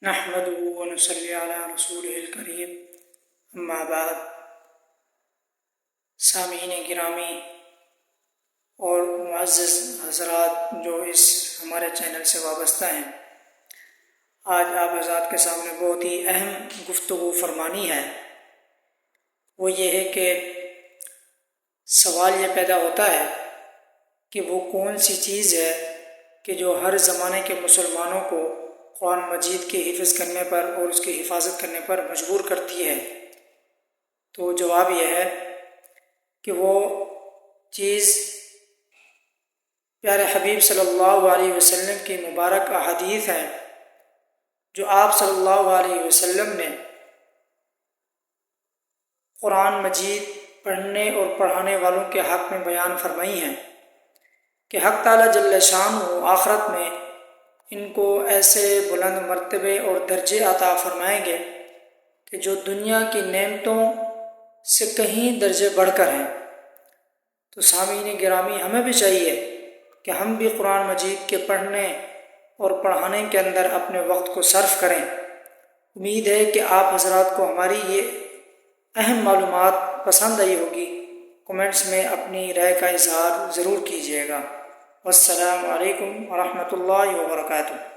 نحمده ونصلي علی رسولہ الکریم، اما بعد۔ سامعین گرامی اور معزز حضرات جو اس ہمارے چینل سے وابستہ ہیں، آج آپ حضرات کے سامنے بہت ہی اہم گفتگو فرمانی ہے۔ وہ یہ ہے کہ سوال یہ پیدا ہوتا ہے کہ وہ کون سی چیز ہے کہ جو ہر زمانے کے مسلمانوں کو قرآن مجید کے حفظ کرنے پر اور اس کی حفاظت کرنے پر مجبور کرتی ہے۔ تو جواب یہ ہے کہ وہ چیز پیارے حبیب صلی اللہ علیہ وسلم کی مبارک احادیث ہیں، جو آپ صلی اللہ علیہ وسلم نے قرآن مجید پڑھنے اور پڑھانے والوں کے حق میں بیان فرمائی ہیں کہ حق تعالیٰ جل شانہ آخرت میں ان کو ایسے بلند مرتبے اور درجے عطا فرمائیں گے کہ جو دنیا کی نعمتوں سے کہیں درجے بڑھ کر ہیں۔ تو سامعین گرامی، ہمیں بھی چاہیے کہ ہم بھی قرآن مجید کے پڑھنے اور پڑھانے کے اندر اپنے وقت کو صرف کریں۔ امید ہے کہ آپ حضرات کو ہماری یہ اہم معلومات پسند آئی ہوگی۔ کمنٹس میں اپنی رائے کا اظہار ضرور کیجیے گا۔ والسلام علیکم ورحمۃ اللہ وبرکاتہ۔